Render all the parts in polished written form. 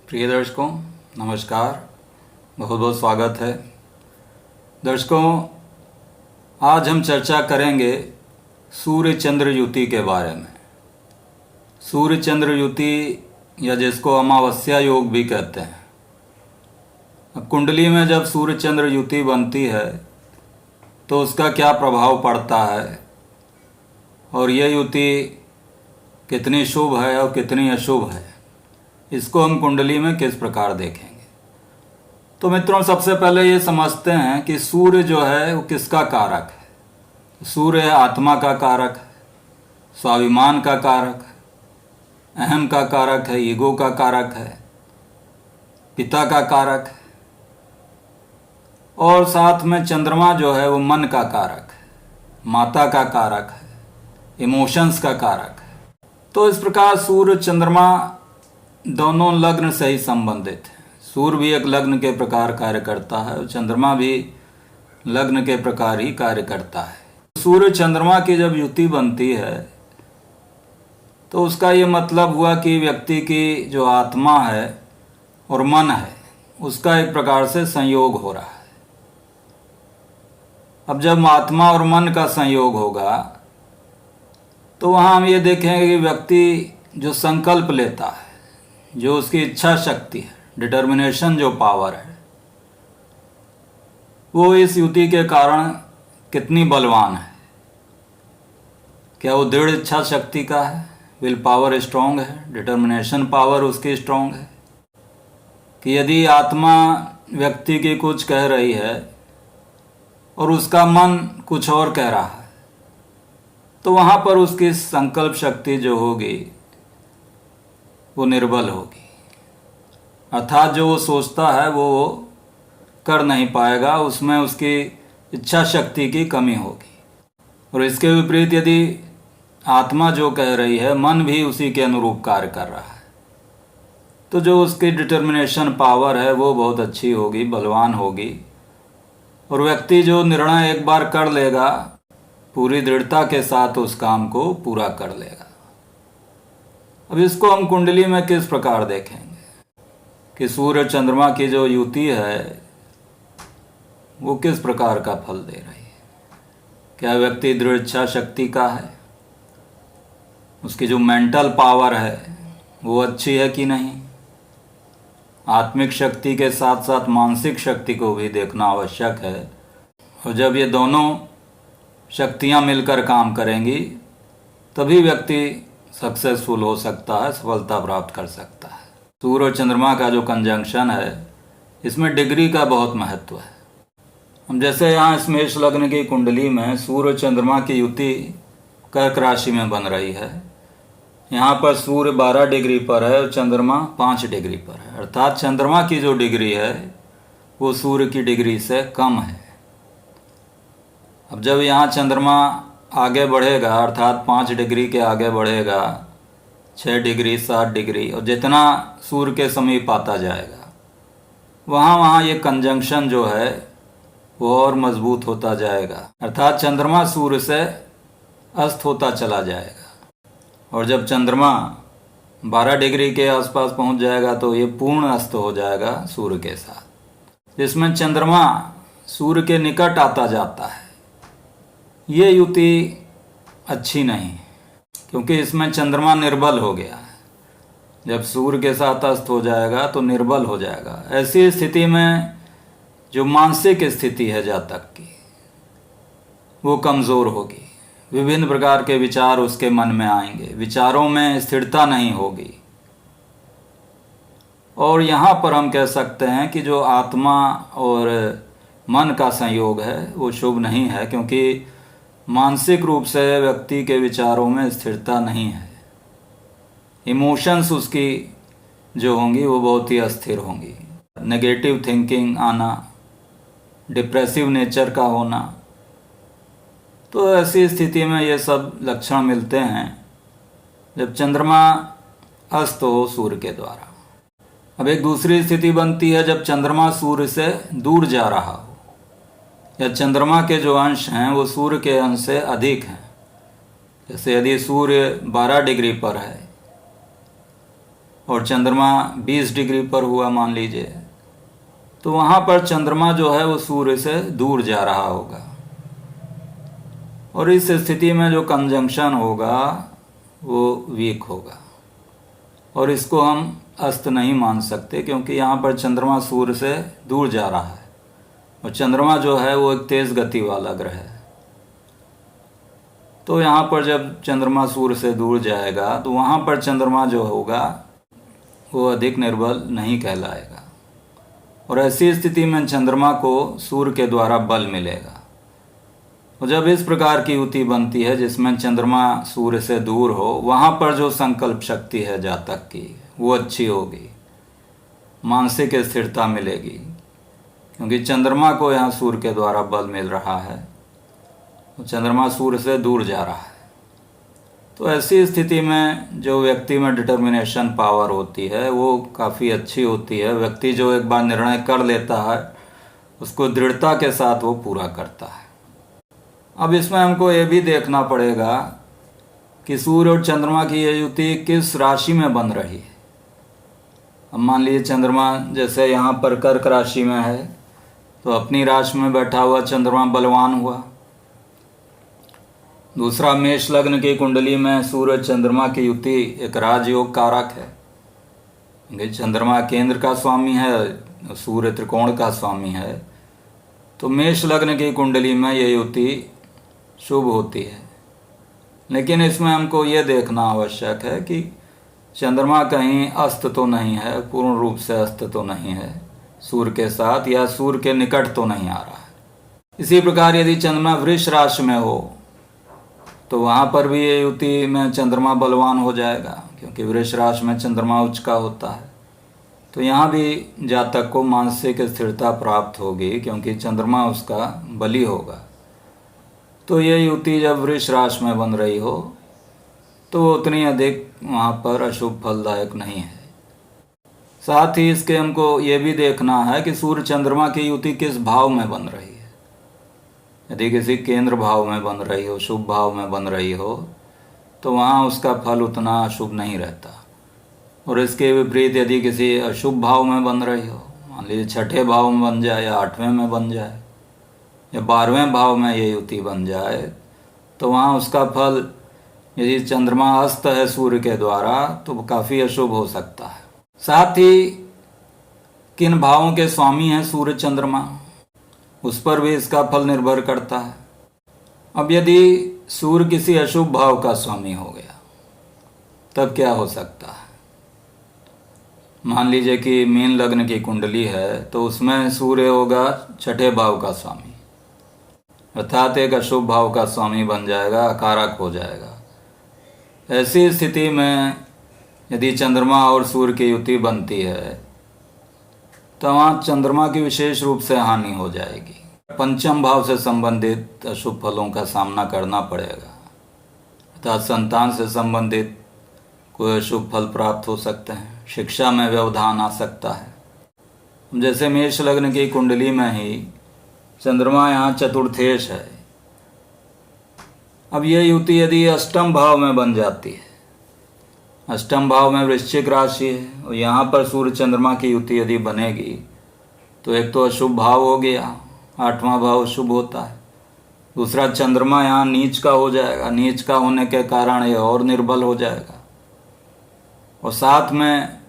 प्रिय दर्शकों, नमस्कार। बहुत बहुत स्वागत है। दर्शकों, आज हम चर्चा करेंगे सूर्य चंद्र युति के बारे में। सूर्य चंद्र युति या जिसको अमावस्या योग भी कहते हैं। अब कुंडली में जब सूर्य चंद्र युति बनती है तो उसका क्या प्रभाव पड़ता है और यह युति कितनी शुभ है और कितनी अशुभ है, इसको हम कुंडली में किस प्रकार देखेंगे। तो मित्रों, सबसे पहले ये समझते हैं कि सूर्य जो है वो किसका कारक है। सूर्य आत्मा का कारक है, स्वाभिमान का कारक है, अहम का कारक है, ईगो का कारक है, पिता का कारक है और साथ में चंद्रमा जो है वो मन का कारक है, माता का कारक है, इमोशंस का कारक है। तो इस प्रकार सूर्य चंद्रमा दोनों लग्न से ही संबंधित है। सूर्य भी एक लग्न के प्रकार कार्य करता है और चंद्रमा भी लग्न के प्रकार ही कार्य करता है। सूर्य चंद्रमा की जब युति बनती है तो उसका ये मतलब हुआ कि व्यक्ति की जो आत्मा है और मन है उसका एक प्रकार से संयोग हो रहा है। अब जब आत्मा और मन का संयोग होगा तो वहाँ हम ये देखेंगे कि व्यक्ति जो संकल्प लेता है, जो उसकी इच्छा शक्ति है, डिटर्मिनेशन जो पावर है, वो इस युति के कारण कितनी बलवान है। क्या वो दृढ़ इच्छा शक्ति का है, विल पावर स्ट्रांग है, डिटर्मिनेशन पावर उसकी स्ट्रांग है कि यदि आत्मा व्यक्ति की कुछ कह रही है और उसका मन कुछ और कह रहा है तो वहाँ पर उसकी संकल्प शक्ति जो होगी वो निर्बल होगी। अर्थात जो वो सोचता है वो कर नहीं पाएगा, उसमें उसकी इच्छा शक्ति की कमी होगी। और इसके विपरीत यदि आत्मा जो कह रही है, मन भी उसी के अनुरूप कार्य कर रहा है, तो जो उसकी डिटर्मिनेशन पावर है वो बहुत अच्छी होगी, बलवान होगी और व्यक्ति जो निर्णय एक बार कर लेगा पूरी दृढ़ता के साथ उस काम को पूरा कर लेगा। अब इसको हम कुंडली में किस प्रकार देखेंगे कि सूर्य चंद्रमा की जो युति है वो किस प्रकार का फल दे रही है। क्या व्यक्ति दृढ़ इच्छा शक्ति का है, उसकी जो मेंटल पावर है वो अच्छी है कि नहीं। आत्मिक शक्ति के साथ साथ मानसिक शक्ति को भी देखना आवश्यक है और जब ये दोनों शक्तियाँ मिलकर काम करेंगी तभी व्यक्ति सक्सेसफुल हो सकता है, सफलता प्राप्त कर सकता है। सूर्य और चंद्रमा का जो कंजंक्शन है इसमें डिग्री का बहुत महत्व है। हम जैसे यहाँ इस मेष लग्न की कुंडली में सूर्य चंद्रमा की युति कर्क राशि में बन रही है। यहाँ पर सूर्य 12 डिग्री पर है और चंद्रमा 5 डिग्री पर है। अर्थात चंद्रमा की जो डिग्री है वो सूर्य की डिग्री से कम है। अब जब यहाँ चंद्रमा आगे बढ़ेगा अर्थात 5 डिग्री के आगे बढ़ेगा, 6 डिग्री 7 डिग्री और जितना सूर्य के समीप आता जाएगा वहाँ ये कंजंक्शन जो है वो और मजबूत होता जाएगा। अर्थात चंद्रमा सूर्य से अस्त होता चला जाएगा और जब चंद्रमा 12 डिग्री के आसपास पहुँच जाएगा तो ये पूर्ण अस्त हो जाएगा सूर्य के साथ, जिसमें चंद्रमा सूर्य के निकट आता जाता है। ये युति अच्छी नहीं क्योंकि इसमें चंद्रमा निर्बल हो गया है। जब सूर्य के साथ अस्त हो जाएगा तो निर्बल हो जाएगा। ऐसी स्थिति में जो मानसिक स्थिति है जातक की वो कमज़ोर होगी, विभिन्न प्रकार के विचार उसके मन में आएंगे, विचारों में स्थिरता नहीं होगी। और यहाँ पर हम कह सकते हैं कि जो आत्मा और मन का संयोग है वो शुभ नहीं है क्योंकि मानसिक रूप से व्यक्ति के विचारों में स्थिरता नहीं है। इमोशंस उसकी जो होंगी वो बहुत ही अस्थिर होंगी। नेगेटिव थिंकिंग आना, डिप्रेसिव नेचर का होना, तो ऐसी स्थिति में ये सब लक्षण मिलते हैं जब चंद्रमा अस्त हो सूर्य के द्वारा। अब एक दूसरी स्थिति बनती है जब चंद्रमा सूर्य से दूर जा रहा हो या चंद्रमा के जो अंश हैं वो सूर्य के अंश से अधिक हैं। जैसे यदि सूर्य 12 डिग्री पर है और चंद्रमा 20 डिग्री पर हुआ मान लीजिए, तो वहाँ पर चंद्रमा जो है वो सूर्य से दूर जा रहा होगा, और इस स्थिति में जो कंजंक्शन होगा वो वीक होगा, और इसको हम अस्त नहीं मान सकते क्योंकि यहाँ पर चंद्रमा सूर्य से दूर जा रहा है, और चंद्रमा जो है वो एक तेज़ गति वाला ग्रह है। तो यहाँ पर जब चंद्रमा सूर्य से दूर जाएगा तो वहाँ पर चंद्रमा जो होगा वो अधिक निर्बल नहीं कहलाएगा, और ऐसी स्थिति में चंद्रमा को सूर्य के द्वारा बल मिलेगा। और जब इस प्रकार की युति बनती है जिसमें चंद्रमा सूर्य से दूर हो, वहाँ पर जो संकल्प शक्ति है जातक की वो अच्छी होगी, मानसिक स्थिरता मिलेगी, क्योंकि चंद्रमा को यहाँ सूर्य के द्वारा बल मिल रहा है, तो चंद्रमा सूर्य से दूर जा रहा है। तो ऐसी स्थिति में जो व्यक्ति में डिटर्मिनेशन पावर होती है वो काफ़ी अच्छी होती है। व्यक्ति जो एक बार निर्णय कर लेता है उसको दृढ़ता के साथ वो पूरा करता है। अब इसमें हमको ये भी देखना पड़ेगा कि सूर्य और चंद्रमा की ये युति किस राशि में बन रही है। अब मान लीजिए चंद्रमा जैसे यहाँ पर कर्क राशि में है, तो अपनी राशि में बैठा हुआ चंद्रमा बलवान हुआ। दूसरा, मेष लग्न की कुंडली में सूर्य चंद्रमा की युति एक राजयोग कारक है, क्योंकि चंद्रमा केंद्र का स्वामी है, सूर्य त्रिकोण का स्वामी है, तो मेष लग्न की कुंडली में ये युति शुभ होती है। लेकिन इसमें हमको ये देखना आवश्यक है कि चंद्रमा कहीं अस्त तो नहीं है, पूर्ण रूप से अस्त तो नहीं है सूर्य के साथ, या सूर्य के निकट तो नहीं आ रहा है। इसी प्रकार यदि चंद्रमा वृष राशि में हो तो वहाँ पर भी ये युति में चंद्रमा बलवान हो जाएगा, क्योंकि वृष राशि में चंद्रमा उच्च का होता है। तो यहाँ भी जातक को मानसिक स्थिरता प्राप्त होगी, क्योंकि चंद्रमा उसका बली होगा। तो ये युति जब वृष राशि में बन रही हो तो उतनी अधिक वहाँ पर अशुभ फलदायक नहीं है। साथ ही इसके हमको ये भी देखना है कि सूर्य चंद्रमा की युति किस भाव में बन रही है। यदि किसी केंद्र भाव में बन रही हो, शुभ भाव में बन रही हो, तो वहाँ उसका फल उतना अशुभ नहीं रहता। और इसके विपरीत यदि किसी अशुभ भाव में बन रही हो, मान लीजिए छठे भाव में बन जाए या आठवें में बन जाए या 12वें भाव में ये युति बन जाए, तो वहाँ उसका फल यदि चंद्रमा अस्त है सूर्य के द्वारा तो काफ़ी अशुभ हो सकता है। साथ ही किन भावों के स्वामी हैं सूर्य चंद्रमा, उस पर भी इसका फल निर्भर करता है। अब यदि सूर्य किसी अशुभ भाव का स्वामी हो गया तब क्या हो सकता है। मान लीजिए कि मीन लग्न की कुंडली है तो उसमें सूर्य होगा छठे भाव का स्वामी, अर्थात एक अशुभ भाव का स्वामी बन जाएगा, अकारक हो जाएगा। ऐसी स्थिति में यदि चंद्रमा और सूर्य की युति बनती है तो वहाँ चंद्रमा की विशेष रूप से हानि हो जाएगी। पंचम भाव से संबंधित अशुभ फलों का सामना करना पड़ेगा, अर्थात संतान से संबंधित कोई अशुभ फल प्राप्त हो सकते हैं, शिक्षा में व्यवधान आ सकता है। जैसे मेष लग्न की कुंडली में ही चंद्रमा यहाँ चतुर्थेश है। अब ये युति यदि अष्टम भाव में बन जाती है, अष्टम भाव में वृश्चिक राशि है, और यहाँ पर सूर्य चंद्रमा की युति यदि बनेगी तो एक तो अशुभ भाव हो गया, 8वां भाव शुभ होता है। दूसरा, चंद्रमा यहाँ नीच का हो जाएगा, नीच का होने के कारण ये और निर्बल हो जाएगा, और साथ में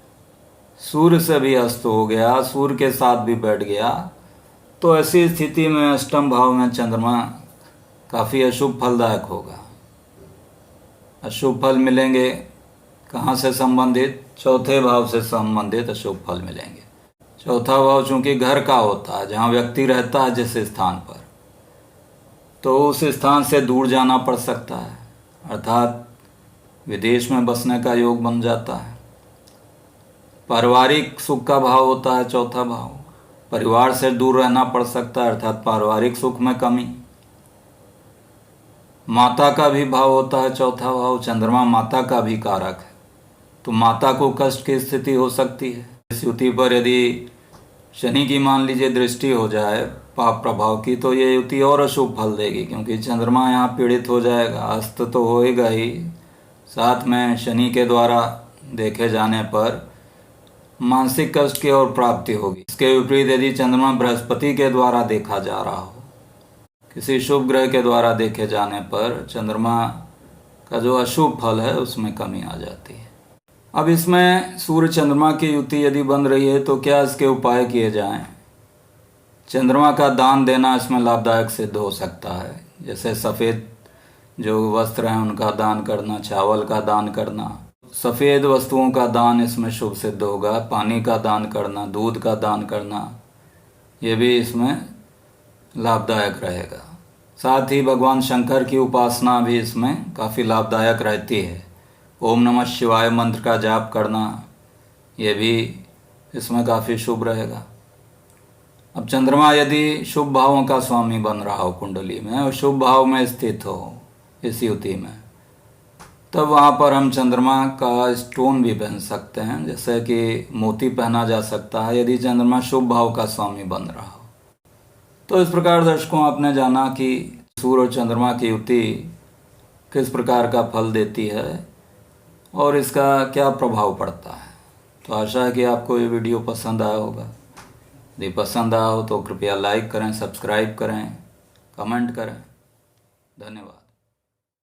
सूर्य से भी अस्त हो गया, सूर्य के साथ भी बैठ गया। तो ऐसी स्थिति में अष्टम भाव में चंद्रमा काफ़ी अशुभ फलदायक होगा। अशुभ फल मिलेंगे कहाँ से संबंधित, चौथे भाव से संबंधित अशुभ फल मिलेंगे। चौथा भाव चूंकि घर का होता है, जहाँ व्यक्ति रहता है जिस स्थान पर, तो उस स्थान से दूर जाना पड़ सकता है, अर्थात विदेश में बसने का योग बन जाता है। पारिवारिक सुख का भाव होता है चौथा भाव, परिवार से दूर रहना पड़ सकता है, अर्थात पारिवारिक सुख में कमी। माता का भी भाव होता है चौथा भाव, चंद्रमा माता का भी कारक है, तो माता को कष्ट की स्थिति हो सकती है। इस युति पर यदि शनि की मान लीजिए दृष्टि हो जाए पाप प्रभाव की, तो ये युति और अशुभ फल देगी, क्योंकि चंद्रमा यहाँ पीड़ित हो जाएगा, अस्त तो होएगा ही, साथ में शनि के द्वारा देखे जाने पर मानसिक कष्ट की ओर प्राप्ति होगी। इसके विपरीत यदि चंद्रमा बृहस्पति के द्वारा देखा जा रहा हो, किसी शुभ ग्रह के द्वारा देखे जाने पर चंद्रमा का जो अशुभ फल है उसमें कमी आ जाती है। अब इसमें सूर्य चंद्रमा की युति यदि बन रही है तो क्या इसके उपाय किए जाएं? चंद्रमा का दान देना इसमें लाभदायक सिद्ध हो सकता है, जैसे सफ़ेद जो वस्त्र हैं उनका दान करना, चावल का दान करना, सफ़ेद वस्तुओं का दान इसमें शुभ सिद्ध होगा। पानी का दान करना, दूध का दान करना, ये भी इसमें लाभदायक रहेगा। साथ ही भगवान शंकर की उपासना भी इसमें काफ़ी लाभदायक रहती है। ओम नमः शिवाय मंत्र का जाप करना, ये भी इसमें काफ़ी शुभ रहेगा। अब चंद्रमा यदि शुभ भावों का स्वामी बन रहा हो कुंडली में और शुभ भाव में स्थित हो इस युति में, तब वहाँ पर हम चंद्रमा का स्टोन भी पहन सकते हैं, जैसे कि मोती पहना जा सकता है यदि चंद्रमा शुभ भाव का स्वामी बन रहा हो। तो इस प्रकार दर्शकों आपने जाना कि सूर्य और चंद्रमा की युति किस प्रकार का फल देती है और इसका क्या प्रभाव पड़ता है। तो आशा है कि आपको ये वीडियो पसंद आया होगा। यदि पसंद आया हो तो कृपया लाइक करें, सब्सक्राइब करें, कमेंट करें। धन्यवाद।